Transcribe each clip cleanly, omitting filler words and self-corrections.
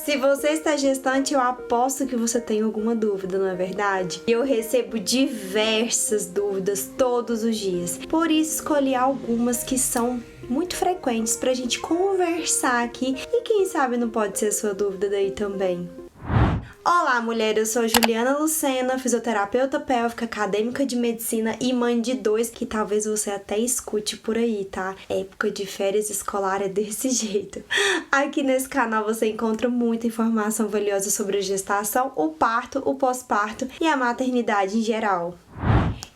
Se você está gestante, eu aposto que você tem alguma dúvida, não é verdade? Eu recebo diversas dúvidas todos os dias. Por isso, escolhi algumas que são muito frequentes pra gente conversar aqui e quem sabe não pode ser a sua dúvida daí também. Olá, mulher! Eu sou Juliana Lucena, fisioterapeuta pélvica, acadêmica de medicina e mãe de 2 que talvez você até escute por aí, tá? Época de férias escolar é desse jeito. Aqui nesse canal você encontra muita informação valiosa sobre a gestação, o parto, o pós-parto e a maternidade em geral.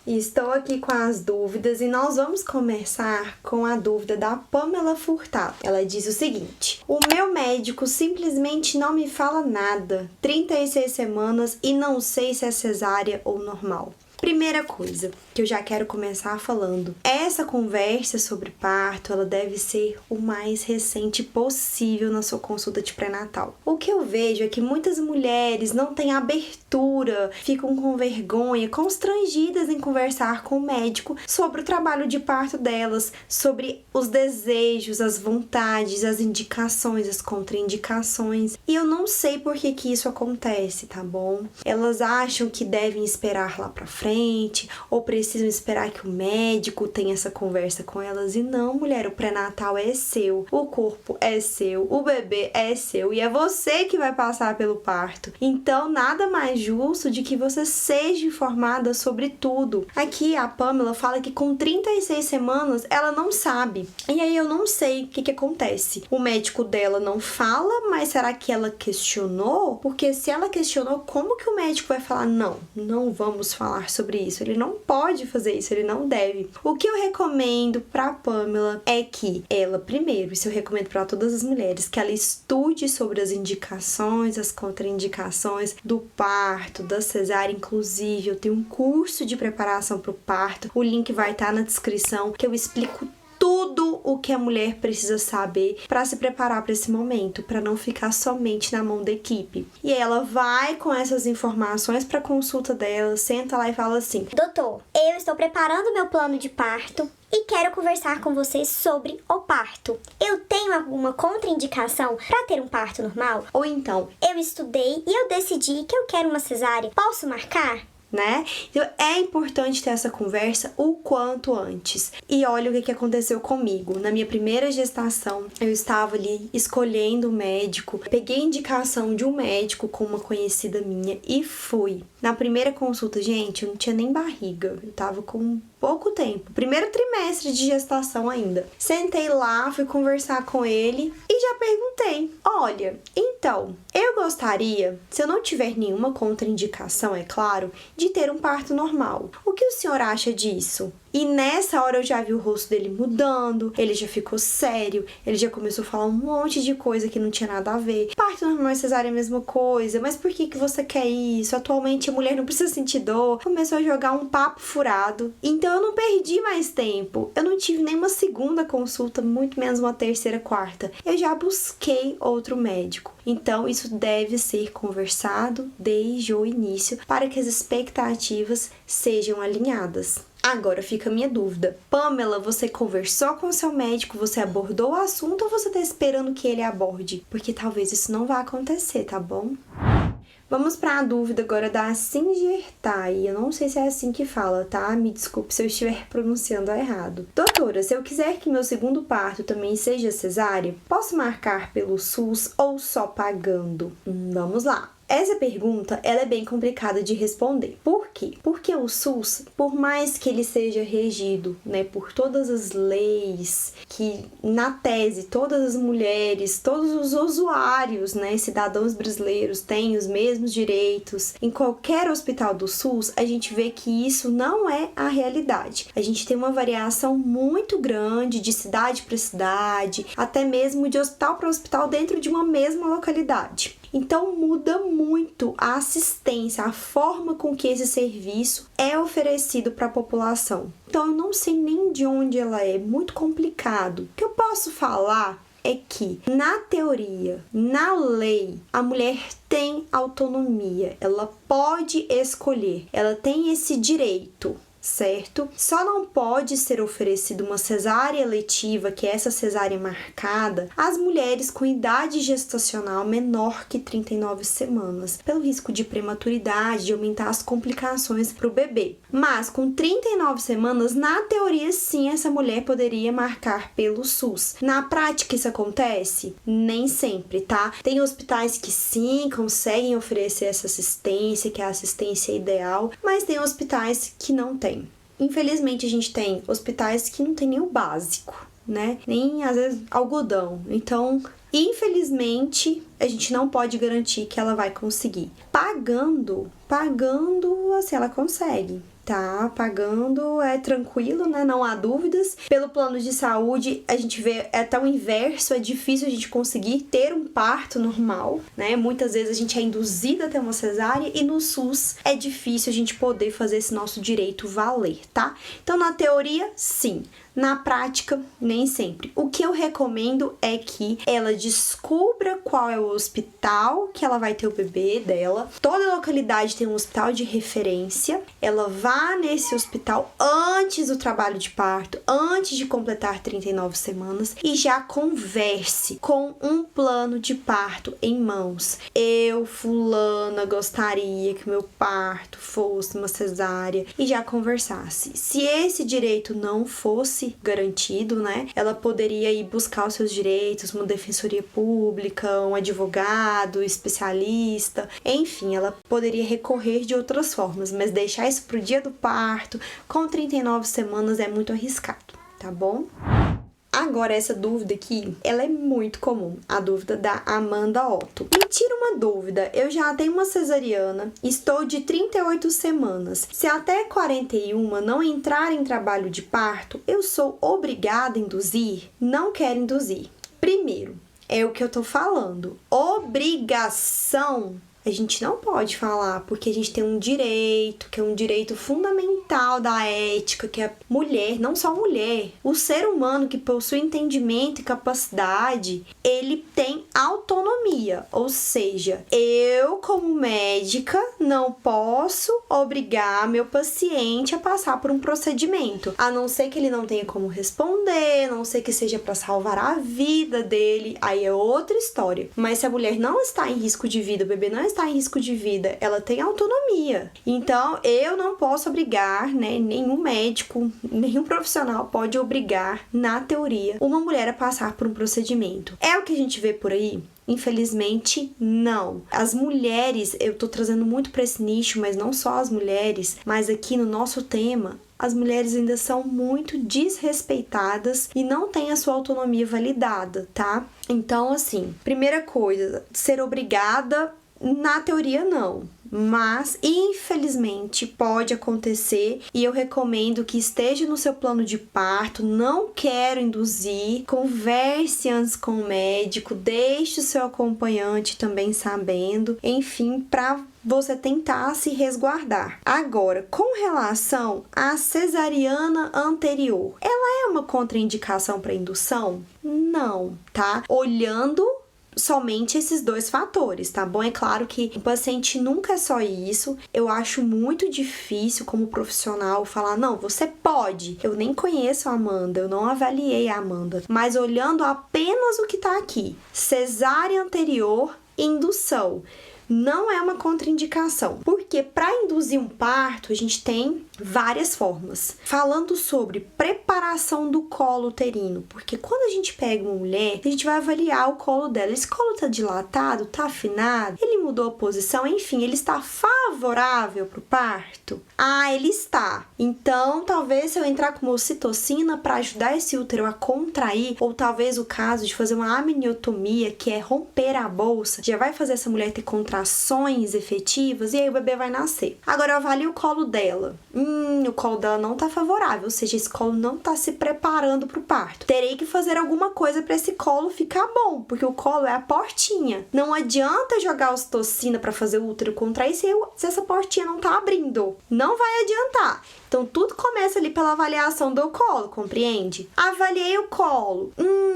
E estou aqui com as dúvidas e nós vamos começar com a dúvida da Pamela Furtado. Ela diz o seguinte: o meu médico simplesmente não me fala nada, 36 semanas e não sei se é cesárea ou normal. Primeira coisa que eu já quero começar falando, essa conversa sobre parto, ela deve ser o mais recente possível na sua consulta de pré-natal. O que eu vejo é que muitas mulheres não têm abertura, ficam com vergonha, constrangidas em conversar com o médico sobre o trabalho de parto delas, sobre os desejos, as vontades, as indicações, as contraindicações. E eu não sei por que isso acontece, tá bom? Elas acham que devem esperar lá pra frente, ou precisam esperar que o médico tenha essa conversa com elas. E não, mulher, o pré-natal é seu, o corpo é seu, o bebê é seu e é você que vai passar pelo parto. Então, nada mais justo de que você seja informada sobre tudo. Aqui a Pamela fala que com 36 semanas ela não sabe. E aí eu não sei o que acontece. O médico dela não fala, mas será que ela questionou? Porque se ela questionou, como que o médico vai falar não vamos falar sobre isso? Ele não pode fazer isso, ele não deve. O que eu recomendo pra Pamela é que ela, primeiro, isso eu recomendo pra todas as mulheres, que ela estude sobre as indicações, as contraindicações do parto, da cesárea. Inclusive, eu tenho um curso de preparação pro parto, o link vai estar na descrição, que eu explico tudo o que a mulher precisa saber para se preparar para esse momento, para não ficar somente na mão da equipe. E ela vai com essas informações para a consulta dela, senta lá e fala assim: doutor, eu estou preparando meu plano de parto e quero conversar com vocês sobre o parto. Eu tenho alguma contraindicação para ter um parto normal? Ou então, eu estudei e eu decidi que eu quero uma cesárea. Posso marcar? Né? Então é importante ter essa conversa o quanto antes. E olha o que aconteceu comigo. Na minha primeira gestação, eu estava ali escolhendo o médico, peguei indicação de um médico com uma conhecida minha e fui. Na primeira consulta, gente, eu não tinha nem barriga, eu tava com pouco tempo, primeiro trimestre de gestação ainda. Sentei lá, fui conversar com ele e já perguntei: olha, então, eu gostaria, se eu não tiver nenhuma contraindicação, é claro, de ter um parto normal. O que o senhor acha disso? E nessa hora eu já vi o rosto dele mudando, ele já ficou sério, ele já começou a falar um monte de coisa que não tinha nada a ver. Parto normal e cesárea é a mesma coisa, mas por que você quer isso? Atualmente a mulher não precisa sentir dor. Começou a jogar um papo furado. Então eu não perdi mais tempo. Eu não tive nenhuma segunda consulta, muito menos uma terceira, quarta. Eu já busquei outro médico. Então isso deve ser conversado desde o início para que as expectativas sejam alinhadas. Agora fica a minha dúvida. Pamela, você conversou com o seu médico, você abordou o assunto ou você tá esperando que ele aborde? Porque talvez isso não vá acontecer, tá bom? Vamos para a dúvida agora da Singertai. Eu não sei se é assim que fala, tá? Me desculpe se eu estiver pronunciando errado. Doutora, se eu quiser que meu segundo parto também seja cesárea, posso marcar pelo SUS ou só pagando? Vamos lá. Essa pergunta, ela é bem complicada de responder. Por quê? Porque o SUS, por mais que ele seja regido, né, por todas as leis, que na tese todas as mulheres, todos os usuários, né, cidadãos brasileiros têm os mesmos direitos, em qualquer hospital do SUS, a gente vê que isso não é a realidade. A gente tem uma variação muito grande de cidade para cidade, até mesmo de hospital para hospital dentro de uma mesma localidade. Então muda muito a assistência, a forma com que esse serviço é oferecido para a população. Então eu não sei nem de onde ela é, muito complicado. O que eu posso falar é que, na teoria, na lei, a mulher tem autonomia, ela pode escolher, ela tem esse direito. certo? Só não pode ser oferecida uma cesárea eletiva, que é essa cesárea marcada, às mulheres com idade gestacional menor que 39 semanas, pelo risco de prematuridade, de aumentar as complicações para o bebê. Mas com 39 semanas, na teoria, sim, essa mulher poderia marcar pelo SUS. Na prática, isso acontece? Nem sempre, tá? Tem hospitais que sim, conseguem oferecer essa assistência, que é a assistência ideal, mas tem hospitais que não tem. Infelizmente, a gente tem hospitais que não tem nem o básico, né? Nem, às vezes, algodão. Então, infelizmente, a gente não pode garantir que ela vai conseguir. Pagando, assim, ela consegue. Tá, pagando é tranquilo, né? Não há dúvidas. Pelo plano de saúde, a gente vê até o inverso, é difícil a gente conseguir ter um parto normal, né? Muitas vezes a gente é induzida a ter uma cesárea e no SUS é difícil a gente poder fazer esse nosso direito valer, tá? Então, na teoria, sim. Na prática, nem sempre. O que eu recomendo é que ela descubra qual é o hospital que ela vai ter o bebê dela. Toda localidade tem um hospital de referência. Ela vá nesse hospital antes do trabalho de parto, antes de completar 39 semanas e já converse com um plano de parto em mãos. Eu, fulana, gostaria que meu parto fosse uma cesárea e já conversasse. Se esse direito não fosse garantido, né? Ela poderia ir buscar os seus direitos, uma defensoria pública, um advogado, especialista, enfim, ela poderia recorrer de outras formas, mas deixar isso pro dia do parto, com 39 semanas, é muito arriscado, tá bom? Agora, essa dúvida aqui, ela é muito comum, a dúvida da Amanda Otto. Me tira uma dúvida, eu já tenho uma cesariana, estou de 38 semanas. Se até 41 não entrar em trabalho de parto, eu sou obrigada a induzir? Não quero induzir. Primeiro, é o que eu tô falando. Obrigação a gente não pode falar, porque a gente tem um direito, que é um direito fundamental da ética, que a mulher, não só a mulher, o ser humano que possui entendimento e capacidade, ele tem autonomia. Ou seja, eu, como médica, não posso obrigar meu paciente a passar por um procedimento, a não ser que ele não tenha como responder, a não ser que seja para salvar a vida dele, aí é outra história. Mas se a mulher não está em risco de vida, o bebê não está em risco de vida, ela tem autonomia. Então, eu não posso obrigar, né, nenhum médico, nenhum profissional pode obrigar, na teoria, uma mulher a passar por um procedimento. É o que a gente vê por aí? Infelizmente, não. As mulheres, eu tô trazendo muito para esse nicho, mas não só as mulheres, mas aqui no nosso tema, as mulheres ainda são muito desrespeitadas e não têm a sua autonomia validada, tá? Então, assim, primeira coisa, ser obrigada, na teoria não, mas infelizmente pode acontecer e eu recomendo que esteja no seu plano de parto. Não quero induzir, converse antes com o médico, deixe o seu acompanhante também sabendo, enfim, para você tentar se resguardar. Agora, com relação à cesariana anterior, ela é uma contraindicação para indução? Não, tá? Olhando somente esses dois fatores, tá bom? É claro que o paciente nunca é só isso. Eu acho muito difícil como profissional falar, não, você pode. Eu nem conheço a Amanda, eu não avaliei a Amanda, mas olhando apenas o que tá aqui, cesárea anterior, indução, não é uma contraindicação, porque para induzir um parto a gente tem várias formas. Falando sobre preparação do colo uterino, porque quando a gente pega uma mulher, a gente vai avaliar o colo dela. Esse colo tá dilatado, tá afinado, ele mudou a posição, enfim, ele está favorável para o parto? Ah, ele está. Então, talvez se eu entrar com uma ocitocina para ajudar esse útero a contrair, ou talvez o caso de fazer uma amniotomia, que é romper a bolsa, já vai fazer essa mulher ter contrações efetivas e aí o bebê vai nascer. Agora eu avalio o colo dela. O colo dela não tá favorável, ou seja, esse colo não tá se preparando pro parto. Terei que fazer alguma coisa para esse colo ficar bom, porque o colo é a portinha. Não adianta jogar ocitocina para fazer o útero contrair se essa portinha não tá abrindo. Não vai adiantar. Então, Então, tudo começa ali pela avaliação do colo, compreende? Avaliei o colo.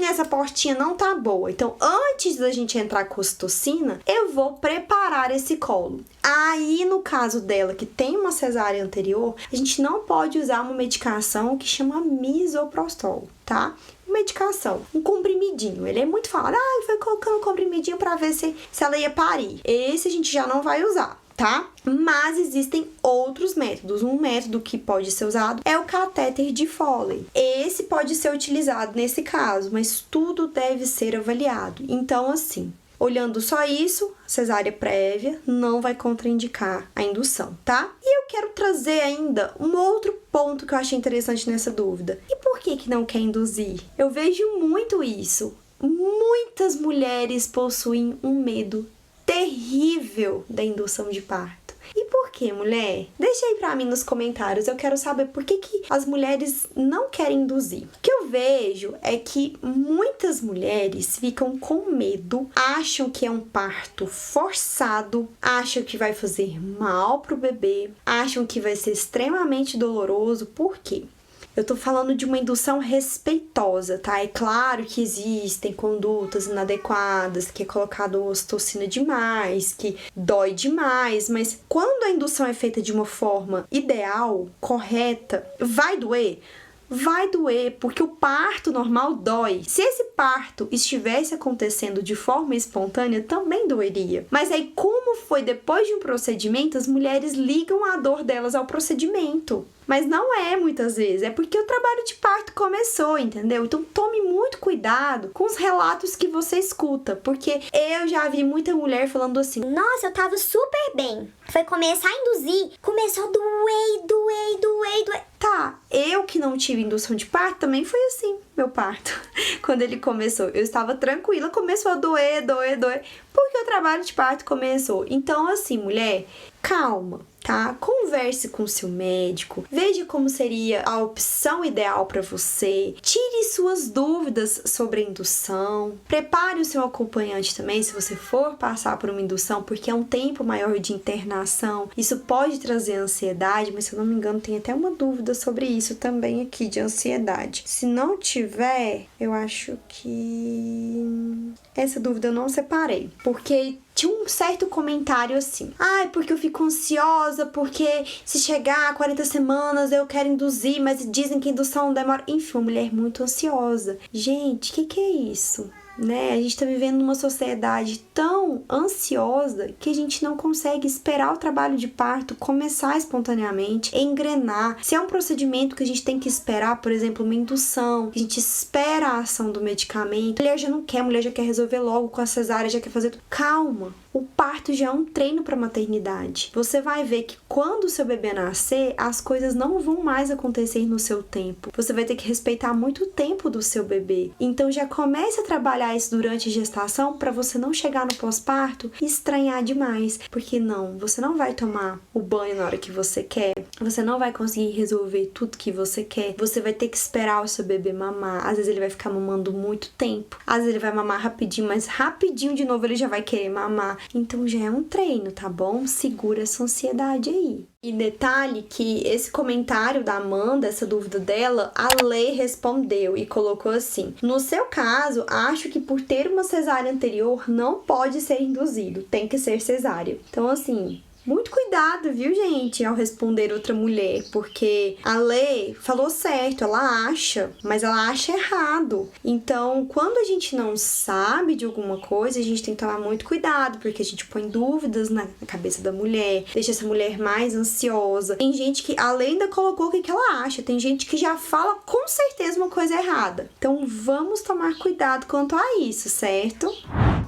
Essa portinha não tá boa. Então, antes da gente entrar com ocitocina, eu vou preparar esse colo. Aí, no caso dela, que tem uma cesárea anterior, a gente não pode usar uma medicação que chama misoprostol, tá? Medicação, um comprimidinho. Ele é muito falado. Foi colocando um comprimidinho pra ver se ela ia parir. Esse a gente já não vai usar, tá? Mas existem outros métodos. Um método que pode ser usado é o catéter de Foley. Esse pode ser utilizado nesse caso, mas tudo deve ser avaliado. Então, assim, olhando só isso, cesárea prévia não vai contraindicar a indução, tá? E eu quero trazer ainda um outro ponto que eu achei interessante nessa dúvida. E por que não quer induzir? Eu vejo muito isso. Muitas mulheres possuem um medo terrível da indução de parto. E por que, mulher? Deixa aí pra mim nos comentários, eu quero saber por que as mulheres não querem induzir. O que eu vejo é que muitas mulheres ficam com medo, acham que é um parto forçado, acham que vai fazer mal pro bebê, acham que vai ser extremamente doloroso. Por quê? Eu tô falando de uma indução respeitosa, tá? É claro que existem condutas inadequadas, que é colocado ocitocina demais, que dói demais, mas quando a indução é feita de uma forma ideal, correta, vai doer? Vai doer, porque o parto normal dói. Se esse parto estivesse acontecendo de forma espontânea, também doeria. Mas aí, como foi depois de um procedimento, as mulheres ligam a dor delas ao procedimento. Mas não é muitas vezes, é porque o trabalho de parto começou, entendeu? Então tome muito cuidado com os relatos que você escuta, porque eu já vi muita mulher falando assim: nossa, eu tava super bem. Foi começar a induzir, começou a doer. Tá, eu que não tive indução de parto, também foi assim, meu parto. Quando ele começou, eu estava tranquila, começou a doer, porque o trabalho de parto começou. Então, assim, mulher, calma, tá? Converse com o seu médico, veja como seria a opção ideal para você, tire suas dúvidas sobre a indução, prepare o seu acompanhante também se você for passar por uma indução, porque é um tempo maior de internação, isso pode trazer ansiedade, mas se eu não me engano tem até uma dúvida sobre isso também aqui de ansiedade. Se não tiver, eu acho que essa dúvida eu não separei, porque tinha um certo comentário assim: porque eu fico ansiosa, porque se chegar a 40 semanas eu quero induzir, mas dizem que a indução demora. Enfim, uma mulher muito ansiosa. Gente, que é isso? Né? A gente tá vivendo numa sociedade tão ansiosa que a gente não consegue esperar o trabalho de parto começar espontaneamente, engrenar. Se é um procedimento que a gente tem que esperar, por exemplo, uma indução, a gente espera a ação do medicamento, a mulher já não quer, a mulher já quer resolver logo com a cesárea, já quer fazer tudo. Calma! O parto já é um treino para a maternidade. Você vai ver que quando o seu bebê nascer, as coisas não vão mais acontecer no seu tempo. Você vai ter que respeitar muito o tempo do seu bebê. Então já comece a trabalhar isso durante a gestação para você não chegar no pós-parto e estranhar demais. Porque você não vai tomar o banho na hora que você quer. Você não vai conseguir resolver tudo que você quer. Você vai ter que esperar o seu bebê mamar. Às vezes ele vai ficar mamando muito tempo. Às vezes ele vai mamar rapidinho, mas rapidinho de novo ele já vai querer mamar. Então já é um treino, tá bom? Segura essa ansiedade aí. E detalhe que esse comentário da Amanda, essa dúvida dela, a Lê respondeu e colocou assim: no seu caso, acho que por ter uma cesárea anterior não pode ser induzido, tem que ser cesárea. Então assim, muito cuidado, viu, gente, ao responder outra mulher, porque a Lê falou certo, ela acha, mas ela acha errado. Então, quando a gente não sabe de alguma coisa, a gente tem que tomar muito cuidado, porque a gente põe dúvidas na cabeça da mulher, deixa essa mulher mais ansiosa. Tem gente que, além da colocou o que ela acha, tem gente que já fala com certeza uma coisa errada. Então, vamos tomar cuidado quanto a isso, certo?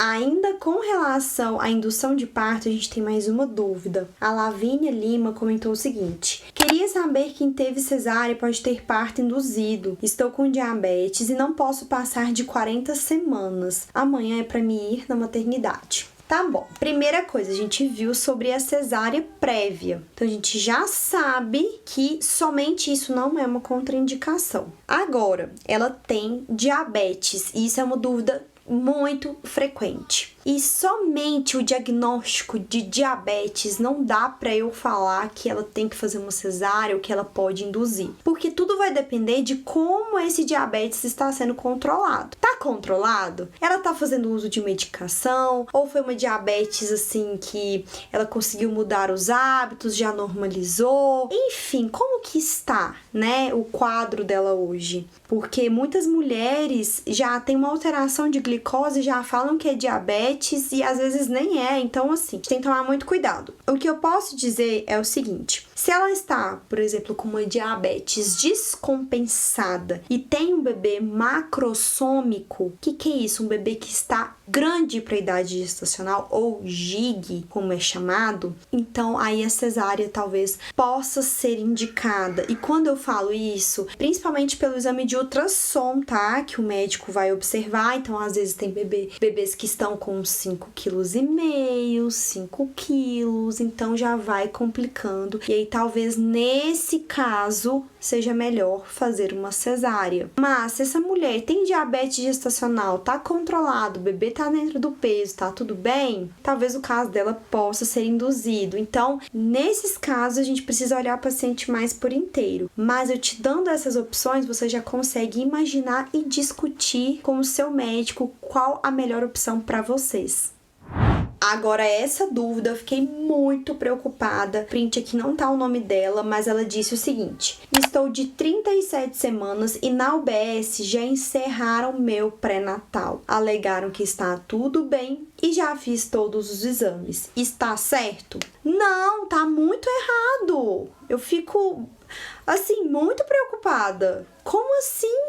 Ainda com relação à indução de parto, a gente tem mais uma dúvida. A Lavínia Lima comentou o seguinte: queria saber quem teve cesárea pode ter parto induzido. Estou com diabetes e não posso passar de 40 semanas. Amanhã é para me ir na maternidade. Tá bom. Primeira coisa, a gente viu sobre a cesárea prévia. Então, a gente já sabe que somente isso não é uma contraindicação. Agora, ela tem diabetes e isso é uma dúvida muito frequente. E somente o diagnóstico de diabetes não dá para eu falar que ela tem que fazer uma cesárea ou que ela pode induzir. Porque tudo vai depender de como esse diabetes está sendo controlado. Tá controlado? Ela tá fazendo uso de medicação? Ou foi uma diabetes assim que ela conseguiu mudar os hábitos, já normalizou? Enfim, como que está, né, o quadro dela hoje? Porque muitas mulheres já têm uma alteração de glicose, já falam que é diabetes e às vezes nem é. Então, assim, a gente tem que tomar muito cuidado. O que eu posso dizer é o seguinte: se ela está, por exemplo, com uma diabetes descompensada e tem um bebê macrossômico, o que é isso? Um bebê que está grande para a idade gestacional, ou GIG, como é chamado, então aí a cesárea talvez possa ser indicada. E quando eu falo isso, principalmente pelo exame de ultrassom, tá? Que o médico vai observar. Então, às vezes tem bebês que estão com 5,5 kg, 5 kg, então já vai complicando. E aí, talvez nesse caso seja melhor fazer uma cesárea. Mas se essa mulher tem diabetes gestacional, tá controlado, o bebê tá dentro do peso, tá tudo bem, talvez o caso dela possa ser induzido. Então, nesses casos, a gente precisa olhar o paciente mais por inteiro. Mas eu te dando essas opções, você já consegue imaginar e discutir com o seu médico qual a melhor opção para vocês. Agora, essa dúvida, eu fiquei muito preocupada. Print aqui não tá o nome dela, mas ela disse o seguinte: estou de 37 semanas e na UBS já encerraram meu pré-natal. Alegaram que está tudo bem e já fiz todos os exames. Está certo? Não, tá muito errado. Eu fico, assim, muito preocupada. Como assim?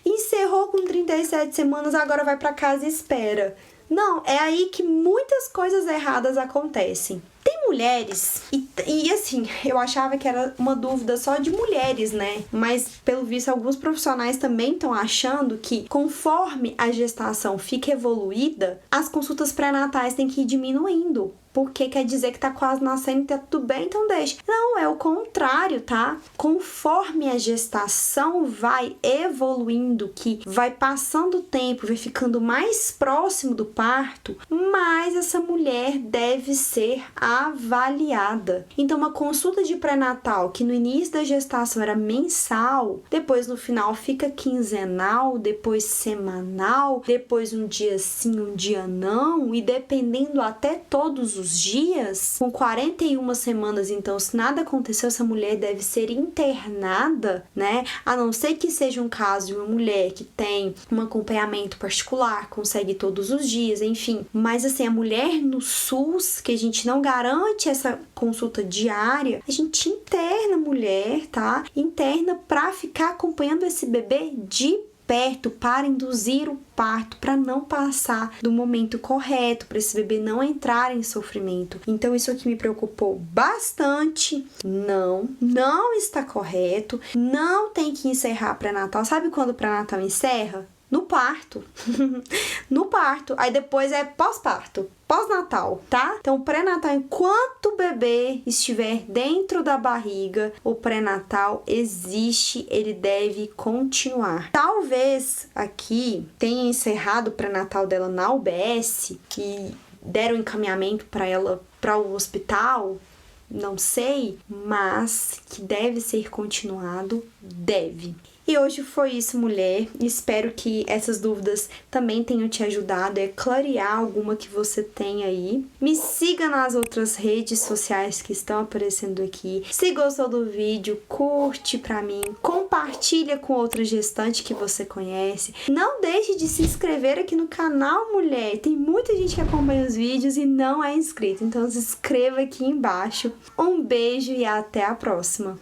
Encerrou com 37 semanas, agora vai pra casa e espera. Não, é aí que muitas coisas erradas acontecem. Tem mulheres, e assim, eu achava que era uma dúvida só de mulheres, né? Mas, pelo visto, alguns profissionais também estão achando que, conforme a gestação fica evoluída, as consultas pré-natais têm que ir diminuindo. Porque quer dizer que tá quase nascendo e tá tudo bem, então deixa. Não, é o contrário, tá? Conforme a gestação vai evoluindo, que vai passando o tempo, vai ficando mais próximo do parto, mais essa mulher deve ser avaliada. Então, uma consulta de pré-natal que no início da gestação era mensal, depois no final fica quinzenal, depois semanal, depois um dia sim, um dia não, e dependendo até todos os dias, com 41 semanas, então, se nada aconteceu, essa mulher deve ser internada, né? A não ser que seja um caso de uma mulher que tem um acompanhamento particular, consegue todos os dias, enfim. Mas, assim, a mulher no SUS, que a gente não garante essa consulta diária, a gente interna a mulher, tá? Interna pra ficar acompanhando esse bebê de perto, para induzir o parto, para não passar do momento correto, para esse bebê não entrar em sofrimento. Então, isso aqui me preocupou bastante. Não está correto. Não tem que encerrar pré-natal. Sabe quando o pré-natal encerra? No parto. No parto. Aí depois é pós-parto. Pós-natal, tá? Então, pré-natal, enquanto o bebê estiver dentro da barriga, o pré-natal existe, ele deve continuar. Talvez aqui tenha encerrado o pré-natal dela na UBS, que deram encaminhamento para ela para o hospital, não sei, mas que deve ser continuado, deve. E hoje foi isso, mulher. Espero que essas dúvidas também tenham te ajudado a clarear alguma que você tem aí. Me siga nas outras redes sociais que estão aparecendo aqui. Se gostou do vídeo, curte pra mim, compartilha com outra gestante que você conhece. Não deixe de se inscrever aqui no canal, mulher. Tem muita gente que acompanha os vídeos e não é inscrito, então se inscreva aqui embaixo. Um beijo e até a próxima.